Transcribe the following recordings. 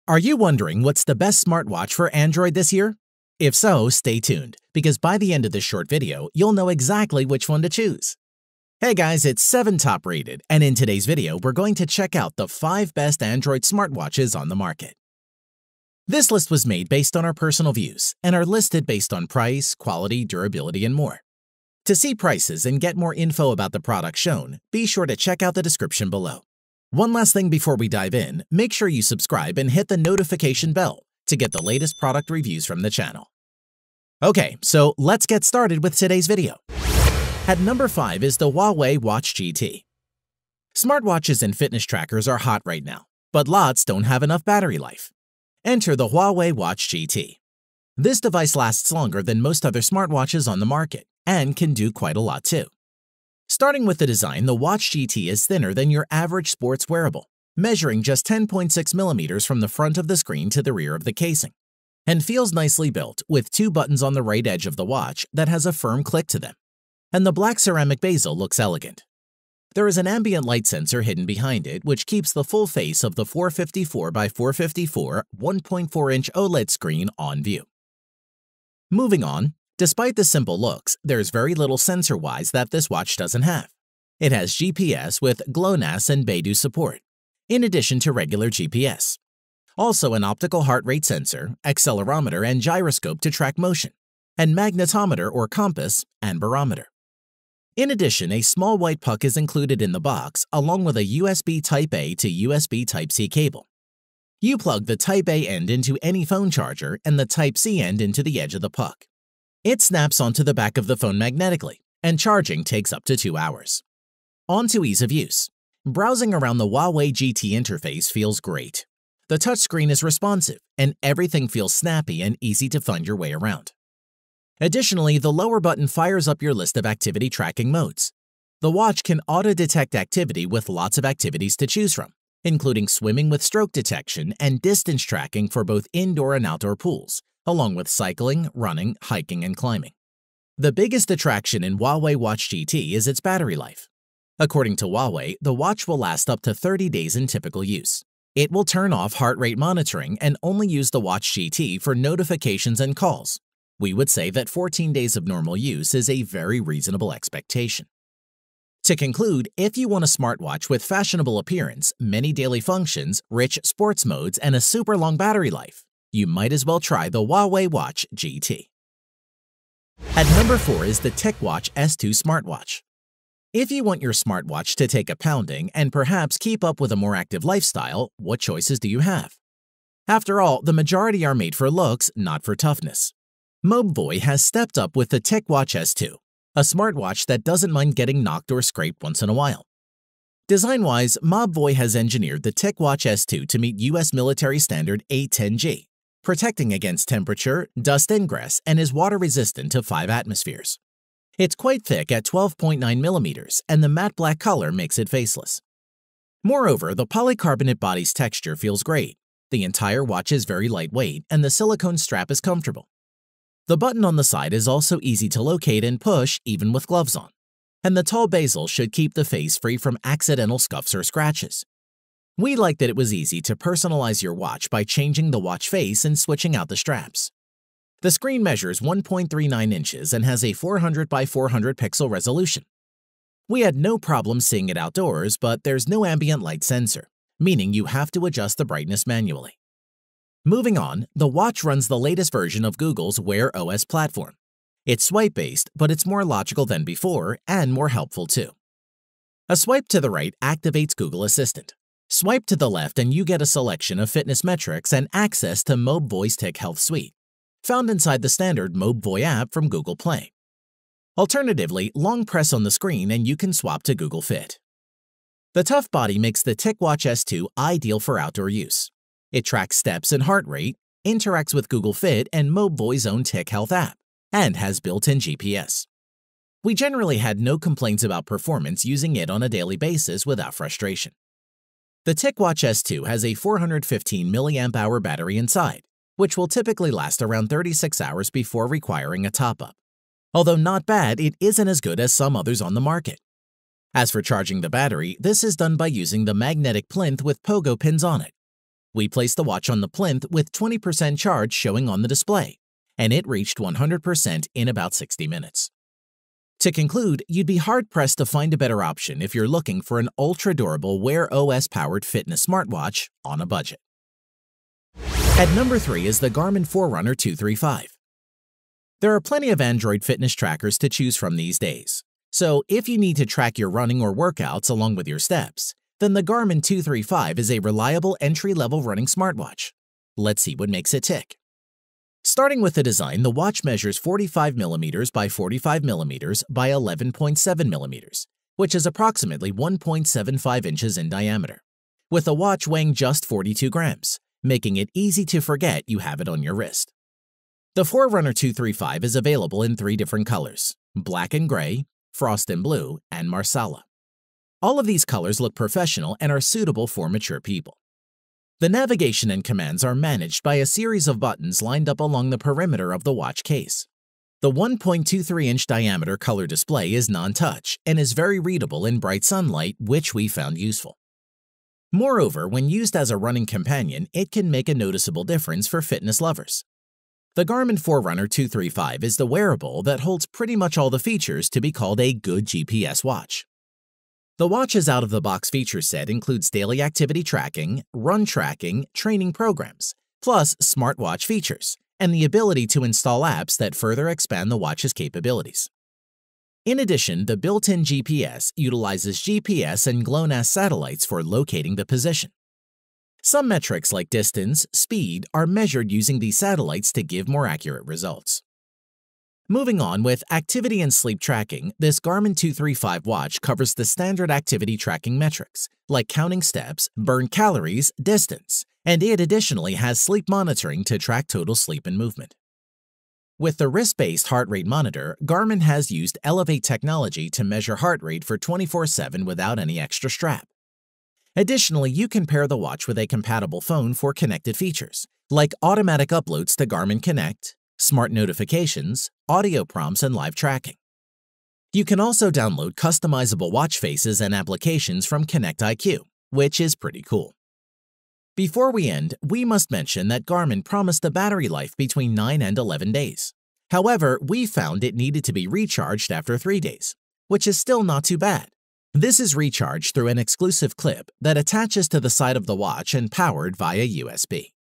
Are you wondering what's the best smartwatch for Android this year? If so, stay tuned, because by the end of this short video, you'll know exactly which one to choose. Hey guys, it's 7 Top Rated, and in today's video, we're going to check out the 5 best Android smartwatches on the market. This list was made based on our personal views and are listed based on price, quality, durability, and more. To see prices and get more info about the products shown, be sure to check out the description below. One last thing before we dive in, make sure you subscribe and hit the notification bell to get the latest product reviews from the channel. Okay, so let's get started with today's video. At number 5 is the Huawei Watch GT. Smartwatches and fitness trackers are hot right now, but lots don't have enough battery life. Enter the Huawei Watch GT. This device lasts longer than most other smartwatches on the market and can do quite a lot too. Starting with the design, the Watch GT is thinner than your average sports wearable, measuring just 10.6 millimeters from the front of the screen to the rear of the casing, and feels nicely built with 2 buttons on the right edge of the watch that has a firm click to them. And the black ceramic bezel looks elegant. There is an ambient light sensor hidden behind it, which keeps the full face of the 454 by 454 1.4-inch OLED screen on view. Moving on, despite the simple looks, there's very little sensor-wise that this watch doesn't have. It has GPS with GLONASS and Beidou support, in addition to regular GPS. Also an optical heart rate sensor, accelerometer and gyroscope to track motion, and magnetometer or compass and barometer. In addition, a small white puck is included in the box along with a USB Type-A to USB Type-C cable. You plug the Type-A end into any phone charger and the Type-C end into the edge of the puck. It snaps onto the back of the phone magnetically, and charging takes up to 2 hours. On to ease of use. Browsing around the Huawei GT interface feels great. The touchscreen is responsive, and everything feels snappy and easy to find your way around. Additionally, the lower button fires up your list of activity tracking modes. The watch can auto-detect activity with lots of activities to choose from, including swimming with stroke detection and distance tracking for both indoor and outdoor pools, along with cycling, running, hiking, and climbing. The biggest attraction in Huawei Watch GT is its battery life. According to Huawei, the watch will last up to 30 days in typical use. It will turn off heart rate monitoring and only use the Watch GT for notifications and calls. We would say that 14 days of normal use is a very reasonable expectation. To conclude, if you want a smartwatch with fashionable appearance, many daily functions, rich sports modes, and a super long battery life, you might as well try the Huawei Watch GT. At number 4 is the TicWatch S2 smartwatch. If you want your smartwatch to take a pounding and perhaps keep up with a more active lifestyle, what choices do you have? After all, the majority are made for looks, not for toughness. Mobvoi has stepped up with the TicWatch S2, a smartwatch that doesn't mind getting knocked or scraped once in a while. Design-wise, Mobvoi has engineered the TicWatch S2 to meet US military standard A10G, protecting against temperature, dust ingress, and is water-resistant to 5 atmospheres. It's quite thick at 12.9 millimeters, and the matte black color makes it faceless. Moreover, the polycarbonate body's texture feels great. The entire watch is very lightweight, and the silicone strap is comfortable. The button on the side is also easy to locate and push even with gloves on, and the tall bezel should keep the face free from accidental scuffs or scratches. We like that it was easy to personalize your watch by changing the watch face and switching out the straps. The screen measures 1.39 inches and has a 400 by 400 pixel resolution. We had no problem seeing it outdoors, but there's no ambient light sensor, meaning you have to adjust the brightness manually. Moving on, the watch runs the latest version of Google's Wear OS platform. It's swipe-based, but it's more logical than before and more helpful too. A swipe to the right activates Google Assistant. Swipe to the left and you get a selection of fitness metrics and access to Mobvoi's Tic Health Suite, found inside the standard Mobvoi app from Google Play. Alternatively, long press on the screen and you can swap to Google Fit. The tough body makes the TicWatch S2 ideal for outdoor use. It tracks steps and heart rate, interacts with Google Fit and Mobvoi's own Tic Health app, and has built-in GPS. We generally had no complaints about performance using it on a daily basis without frustration. The TicWatch S2 has a 415 mAh battery inside, which will typically last around 36 hours before requiring a top-up. Although not bad, it isn't as good as some others on the market. As for charging the battery, this is done by using the magnetic plinth with pogo pins on it. We placed the watch on the plinth with 20% charge showing on the display, and it reached 100% in about 60 minutes. To conclude, you'd be hard-pressed to find a better option if you're looking for an ultra-durable Wear OS-powered fitness smartwatch on a budget. At number 3 is the Garmin Forerunner 235. There are plenty of Android fitness trackers to choose from these days, so if you need to track your running or workouts along with your steps, then the Garmin 235 is a reliable entry-level running smartwatch. Let's see what makes it tick. Starting with the design, the watch measures 45mm by 45mm by 11.7mm, which is approximately 1.75 inches in diameter, with the watch weighing just 42 grams, making it easy to forget you have it on your wrist. The Forerunner 235 is available in 3 different colors: black and gray, frost and blue, and marsala. All of these colors look professional and are suitable for mature people. The navigation and commands are managed by a series of buttons lined up along the perimeter of the watch case. The 1.23-inch diameter color display is non-touch and is very readable in bright sunlight, which we found useful. Moreover, when used as a running companion, it can make a noticeable difference for fitness lovers. The Garmin Forerunner 235 is the wearable that holds pretty much all the features to be called a good GPS watch. The watch's out-of-the-box feature set includes daily activity tracking, run tracking, training programs, plus smartwatch features, and the ability to install apps that further expand the watch's capabilities. In addition, the built-in GPS utilizes GPS and GLONASS satellites for locating the position. Some metrics like distance, speed are measured using these satellites to give more accurate results. Moving on with activity and sleep tracking, this Garmin 235 watch covers the standard activity tracking metrics, like counting steps, burned calories, distance, and it additionally has sleep monitoring to track total sleep and movement. With the wrist-based heart rate monitor, Garmin has used Elevate technology to measure heart rate for 24/7 without any extra strap. Additionally, you can pair the watch with a compatible phone for connected features, like automatic uploads to Garmin Connect, smart notifications, audio prompts, and live tracking. You can also download customizable watch faces and applications from Connect IQ, which is pretty cool. Before we end, we must mention that Garmin promised a battery life between 9 and 11 days. However, we found it needed to be recharged after 3 days, which is still not too bad. This is recharged through an exclusive clip that attaches to the side of the watch and powered via USB.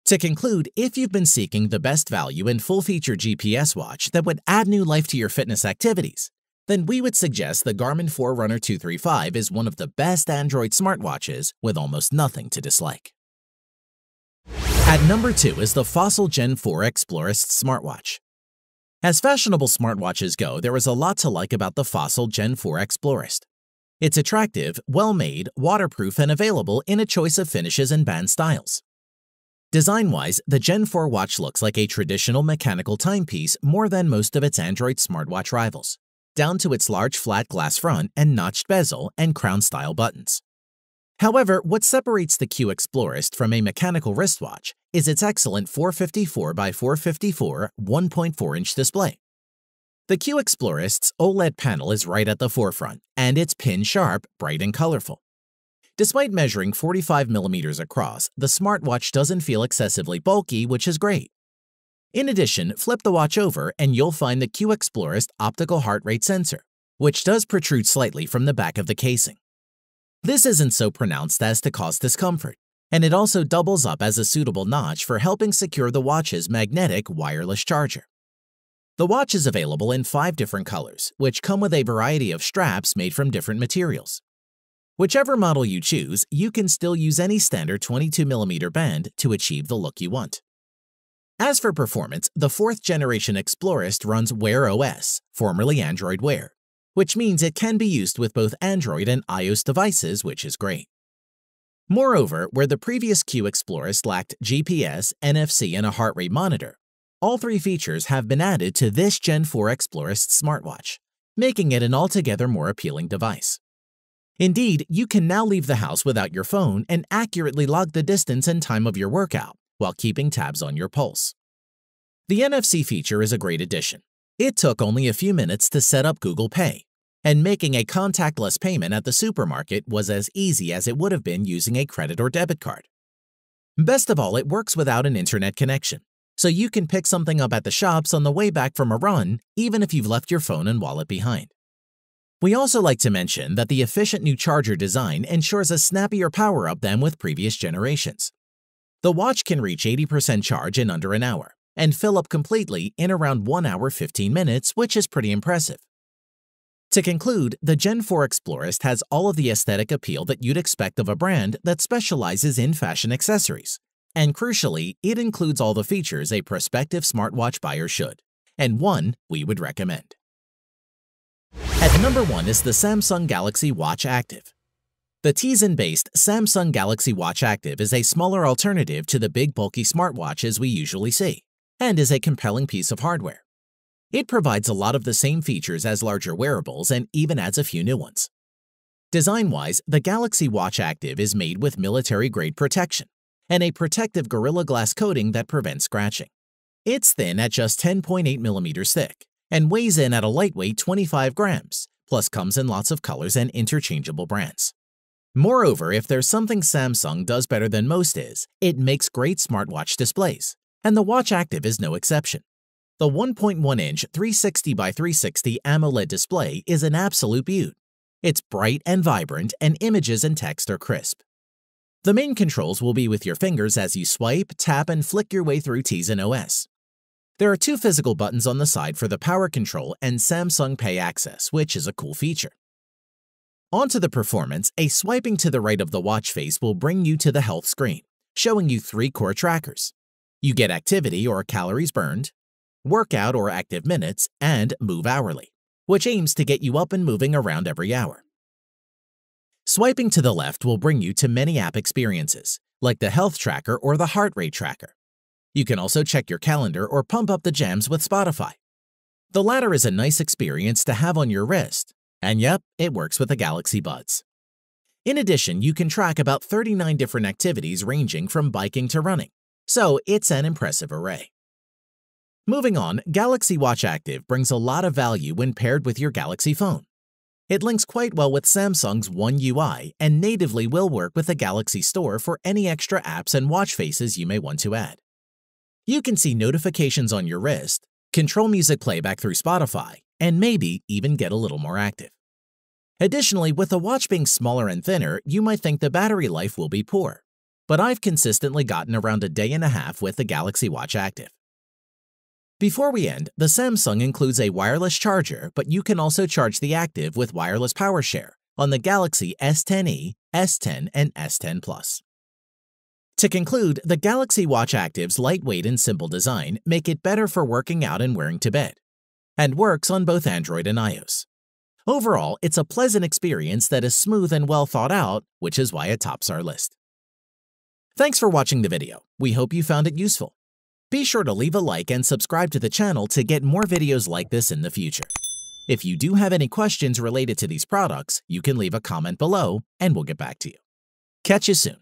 To conclude, if you've been seeking the best value and full-feature GPS watch that would add new life to your fitness activities, then we would suggest the Garmin Forerunner 235 is one of the best Android smartwatches with almost nothing to dislike. At number 2 is the Fossil Gen 4 Explorist smartwatch. As fashionable smartwatches go, there is a lot to like about the Fossil Gen 4 Explorist. It's attractive, well-made, waterproof, and available in a choice of finishes and band styles. Design-wise, the Gen 4 watch looks like a traditional mechanical timepiece more than most of its Android smartwatch rivals, down to its large flat glass front and notched bezel and crown-style buttons. However, what separates the Q Explorist from a mechanical wristwatch is its excellent 454 by 454 1.4-inch display. The Q Explorist's OLED panel is right at the forefront, and it's pin-sharp, bright, and colorful. Despite measuring 45mm across, the smartwatch doesn't feel excessively bulky, which is great. In addition, flip the watch over and you'll find the Q Explorist optical heart rate sensor, which does protrude slightly from the back of the casing. This isn't so pronounced as to cause discomfort, and it also doubles up as a suitable notch for helping secure the watch's magnetic wireless charger. The watch is available in 5 different colors, which come with a variety of straps made from different materials. Whichever model you choose, you can still use any standard 22mm band to achieve the look you want. As for performance, the 4th generation Explorist runs Wear OS, formerly Android Wear, which means it can be used with both Android and iOS devices, which is great. Moreover, where the previous Q Explorist lacked GPS, NFC, and a heart rate monitor, all 3 features have been added to this Gen 4 Explorist smartwatch, making it an altogether more appealing device. Indeed, you can now leave the house without your phone and accurately log the distance and time of your workout while keeping tabs on your pulse. The NFC feature is a great addition. It took only a few minutes to set up Google Pay, and making a contactless payment at the supermarket was as easy as it would have been using a credit or debit card. Best of all, it works without an internet connection, so you can pick something up at the shops on the way back from a run, even if you've left your phone and wallet behind. We also like to mention that the efficient new charger design ensures a snappier power-up than with previous generations. The watch can reach 80% charge in under an hour and fill up completely in around 1 hour 15 minutes, which is pretty impressive. To conclude, the Gen 4 Explorist has all of the aesthetic appeal that you'd expect of a brand that specializes in fashion accessories. And crucially, it includes all the features a prospective smartwatch buyer should, and one we would recommend. At number 1 is the Samsung Galaxy Watch Active. The Tizen-based Samsung Galaxy Watch Active is a smaller alternative to the big bulky smartwatches we usually see, and is a compelling piece of hardware. It provides a lot of the same features as larger wearables and even adds a few new ones. Design-wise, the Galaxy Watch Active is made with military-grade protection and a protective Gorilla Glass coating that prevents scratching. It's thin at just 10.8 millimeters thick and weighs in at a lightweight 25 grams, plus comes in lots of colors and interchangeable brands. Moreover, if there's something Samsung does better than most is, it makes great smartwatch displays, and the Watch Active is no exception. The 1.1-inch 360 by 360 AMOLED display is an absolute beaut. It's bright and vibrant, and images and text are crisp. The main controls will be with your fingers as you swipe, tap, and flick your way through Tizen OS. There are 2 physical buttons on the side for the power control and Samsung Pay access, which is a cool feature. Onto the performance, a swiping to the right of the watch face will bring you to the health screen, showing you 3 core trackers. You get activity or calories burned, workout or active minutes, and move hourly, which aims to get you up and moving around every hour. Swiping to the left will bring you to many app experiences, like the health tracker or the heart rate tracker. You can also check your calendar or pump up the jams with Spotify. The latter is a nice experience to have on your wrist, and yep, it works with the Galaxy Buds. In addition, you can track about 39 different activities ranging from biking to running, so it's an impressive array. Moving on, Galaxy Watch Active brings a lot of value when paired with your Galaxy phone. It links quite well with Samsung's One UI and natively will work with the Galaxy Store for any extra apps and watch faces you may want to add. You can see notifications on your wrist, control music playback through Spotify, and maybe even get a little more active. Additionally, with the watch being smaller and thinner, you might think the battery life will be poor, but I've consistently gotten around a day and a half with the Galaxy Watch Active. Before we end, the Samsung includes a wireless charger, but you can also charge the Active with wireless power share on the Galaxy S10e, S10, and S10 Plus. To conclude, the Galaxy Watch Active's lightweight and simple design make it better for working out and wearing to bed, and works on both Android and iOS. Overall, it's a pleasant experience that is smooth and well thought out, which is why it tops our list. Thanks for watching the video. We hope you found it useful. Be sure to leave a like and subscribe to the channel to get more videos like this in the future. If you do have any questions related to these products, you can leave a comment below and we'll get back to you. Catch you soon.